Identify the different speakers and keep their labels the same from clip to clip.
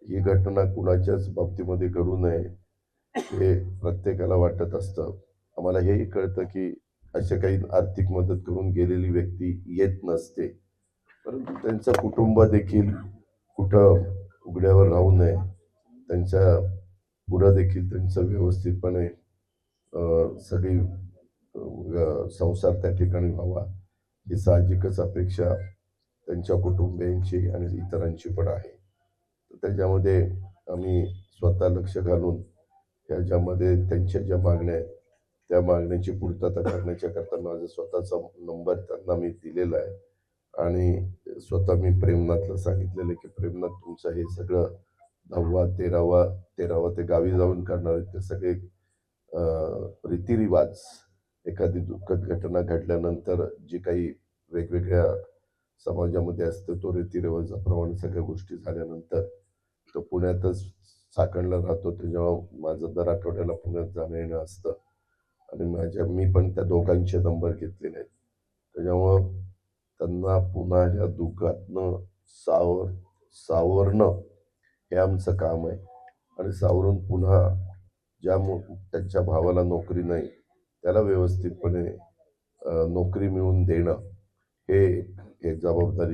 Speaker 1: ही घटना कुणाच्याच बाबतीमध्ये घडू नये हे प्रत्येकाला वाटत असतं. आम्हाला हेही कळतं की अशा काही आर्थिक मदत करून गेलेली व्यक्ती येत नसते. परंतु त्यांचं कुटुंब देखील कुठं उघड्यावर राहू नये. त्यांच्या पुढं देखील त्यांचं व्यवस्थितपणे सगळी संसार त्या ठिकाणी व्हावा ही साहजिकच अपेक्षा त्यांच्या कुटुंबियांची आणि इतरांची पण आहे. तर त्याच्यामध्ये आम्ही स्वतः लक्ष घालून त्याच्यामध्ये त्यांच्या ज्या मागण्या आहेत त्या मागण्याची पूर्तता करण्याच्या करता माझा स्वतःचा नंबर त्यांना मी दिलेला आहे. आणि स्वतः मी प्रेमनाथला सांगितलेलं आहे की प्रेमनाथ तुमचं हे सगळं 10वा 13वा ते गावी जाऊन करणार आहेत ते सगळे रीतिरिवाज एखादी दुःखद घटना घडल्यानंतर जी काही वेगवेगळ्या समाजामध्ये असते तो रीतिरिवाजाप्रमाणे सगळ्या गोष्टी झाल्यानंतर तो पुण्यातच चाकणला राहतो. त्याच्यामुळं माझं दर आठवड्याला पुण्यात जाणं येणं असतं आणि मी पण त्या दोघांचे नंबर घेतलेले आहेत. त्याच्यामुळं त्यांना पुन्हा या दुःखातनं सावरणं हे आमचं काम आहे. आणि सावरून पुन्हा त्यांच्या भावाला नोकरी नाही त्याला व्यवस्थितपणे नोकरी मिळवून देणं हे एक जबाबदारी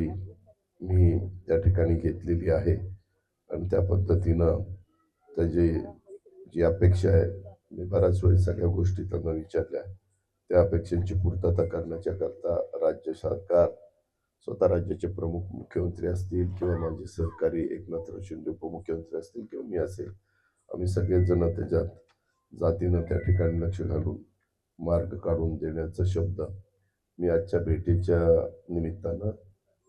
Speaker 1: मी त्या ठिकाणी घेतलेली आहे. आणि त्या पद्धतीनं त्याची जी अपेक्षा आहे मी बऱ्याच वेळी सगळ्या गोष्टी त्यांना विचारल्या. त्या अपेक्षांची पूर्तता करण्याच्या करता राज्य सरकार स्वतः राज्याचे प्रमुख मुख्यमंत्री असतील किंवा माझे सहकारी एकनाथराव शिंदे उपमुख्यमंत्री असतील किंवा मी असेल आम्ही सगळेच जण त्याच्यात जातीनं त्या ठिकाणी लक्ष घालून मार्ग काढून देण्याचा शब्द मी आजच्या भेटीच्या निमित्तानं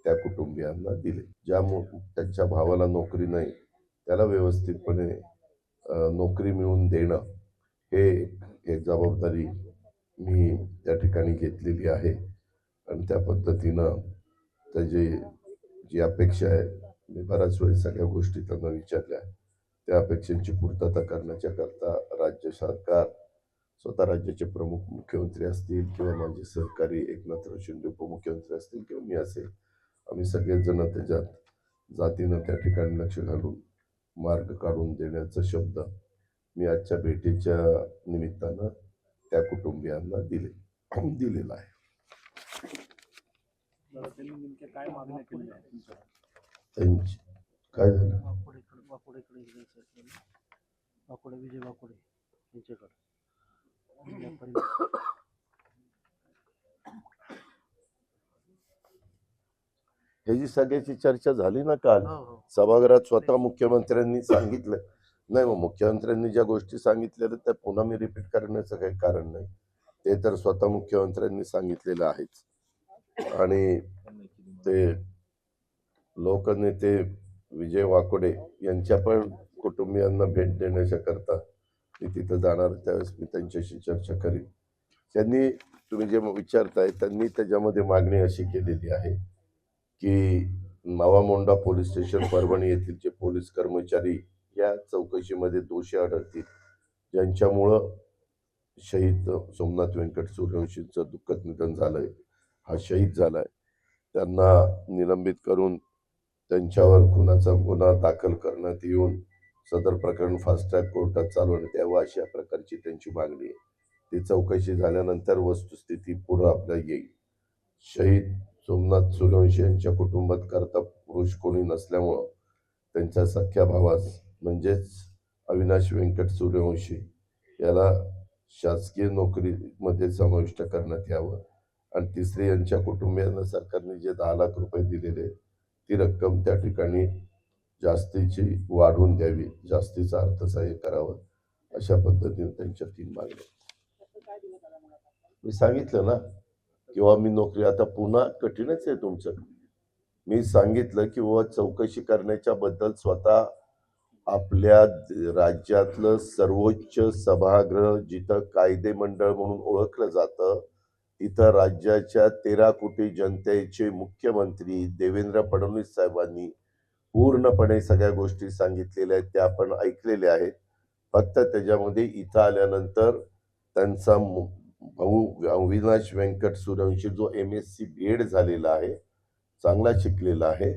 Speaker 1: त्या कुटुंबियांना दिले. ज्यामुळे त्यांच्या भावाला नोकरी नाही त्याला व्यवस्थितपणे नोकरी मिळवून देणं हे एक जबाबदारी मी त्या ठिकाणी घेतलेली आहे. आणि त्या पद्धतीनं त्याची जी अपेक्षा आहे मी बऱ्याच वेळी सगळ्या गोष्टी त्यांना विचारल्या. त्या अपेक्षांची पूर्तता करण्याच्या करता राज्य सरकार स्वतः राज्याचे प्रमुख मुख्यमंत्री असतील किंवा माझे सहकारी एकनाथराव शिंदे उपमुख्यमंत्री असतील किंवा मी असेल आम्ही सगळेच जण त्याच्यात जातीनं त्या ठिकाणी लक्ष घालून मार्ग काढून देण्याचा शब्द मी आजच्या भेटीच्या निमित्तानं त्या कुटुंबियांना दिलेला आहे. त्यांची काय झालं
Speaker 2: विजय वाकोडे यांच्याकडे
Speaker 1: ह्याची सगळ्याची चर्चा झाली ना काल सभागृहात. स्वतः मुख्यमंत्र्यांनी सांगितलं. नाही मग मुख्यमंत्र्यांनी ज्या गोष्टी सांगितल्या त्या पुन्हा मी रिपीट करण्याचं काही कारण नाही. ते तर स्वतः मुख्यमंत्र्यांनी सांगितलेलं आहेच. आणि ते लोकनेते विजय वाकोडे यांच्या पण कुटुंबियांना भेट देण्याच्या करता मी तिथं जाणार. त्यावेळेस मी त्यांच्याशी चर्चा करीन. त्यांनी तुम्ही जे विचारताय त्यांनी त्याच्यामध्ये मागणी अशी केलेली आहे की मावामोंडा पोलीस स्टेशन परभणी येथील जे पोलीस कर्मचारी या चौकशीमध्ये दोषी आढळतील ज्यांच्यामुळं शहीद सोमनाथ व्यंकट सूर्यवंशींचं दुःखद निधन झालंय, हा शहीद झालाय, त्यांना निलंबित करून त्यांच्यावर खुनाचा गुन्हा दाखल करण्यात येऊन सदर प्रकरण फास्ट ट्रॅक कोर्टात चालवण्यात यावं अशा प्रकारची त्यांची मागणी आहे. ती चौकशी झाल्यानंतर वस्तुस्थिती पुढं आपल्या येईल. शहीद सोमनाथ सूर्यवंशी यांच्या कुटुंबात करता पुरुष कोणी नसल्यामुळं त्यांच्या सख्या भावास म्हणजेच अविनाश व्यंकट सूर्यवंशी याला शासकीय नोकरीमध्ये समाविष्ट करण्यात यावं. आणि तिसरी यांच्या कुटुंबियांना सरकारने जे 10 लाख रुपये दिलेले ती रक्कम त्या ठिकाणी जास्तीची वाढवून द्यावी, जास्तीचं अर्थसहाय्य करावं अशा पद्धतीने त्यांच्या 3 मागण्या. मी सांगितलं ना किंवा मी नोकरी आता पुन्हा कठीणच आहे तुमचं. मी सांगितलं की बाबा चौकशी करण्याच्या बद्दल स्वतः आपल्या राज्यातलं सर्वोच्च सभागृह जिथं कायदे मंडळ म्हणून ओळखलं जातं तिथं राज्याच्या 13 कोटी जनतेचे मुख्यमंत्री देवेंद्र फडणवीस साहेबांनी पूर्णपणे सगळ्या गोष्टी सांगितलेल्या आहेत त्या आपण ऐकलेल्या आहेत. फक्त त्याच्यामध्ये इथं आल्यानंतर त्यांचा भाऊ अविनाश व्यंकट सूर्यवंशी जो MSc BEd झालेला आहे, चांगला शिकलेला आहे,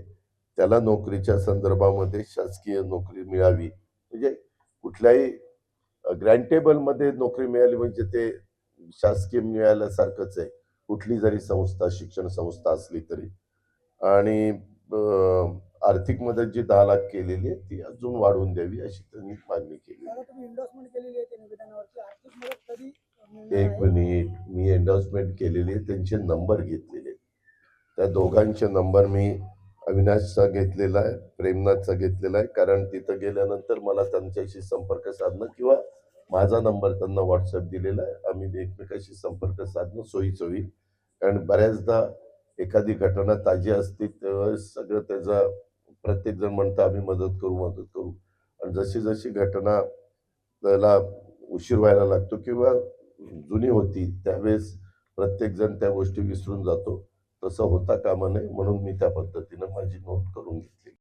Speaker 1: त्याला नोकरीच्या संदर्भामध्ये शासकीय नोकरी मिळावी, म्हणजे कुठल्याही ग्रँटेबल मध्ये नोकरी मिळाली म्हणजे ते शासकीय मिळाल्यासारखंच आहे, कुठली जरी संस्था शिक्षण संस्था असली तरी. आणि आर्थिक मदत जी 10 लाख केलेली आहे ती अजून वाढवून द्यावी अशी त्यांनी मागणी केली.
Speaker 3: दादा, तुम्ही एंडोर्समेंट केलेली आहे त्या निवेदनावरती, आर्थिक मदत कधी मिळणार
Speaker 1: एक
Speaker 3: आहे?
Speaker 1: मिनिट, मी एंडोर्समेंट केलेली आहे, त्यांचे नंबर घेतलेले आहेत. त्या दोघांचे नंबर मी अविनाशचा घेतलेला आहे, प्रेमनाथचा घेतलेला आहे, कारण तिथं गेल्यानंतर मला त्यांच्याशी संपर्क साधणं किंवा माझा नंबर त्यांना व्हॉट्सअप दिलेला आहे, आम्ही एकमेकाशी संपर्क साधणं सोयीचं होईल. कारण बऱ्याचदा एखादी घटना ताजी असते तेव्हा सगळं त्याचा प्रत्येक जण म्हणतं आम्ही मदत करू मदत करू, आणि जशी जशी घटना त्याला उशीर व्हायला लागतो किंवा जुनी होती त्यावेळेस प्रत्येक जण त्या गोष्टी विसरून जातो. तसं होता कामा नये म्हणून मी त्या पद्धतीनं माझी नोंद करून घेतली.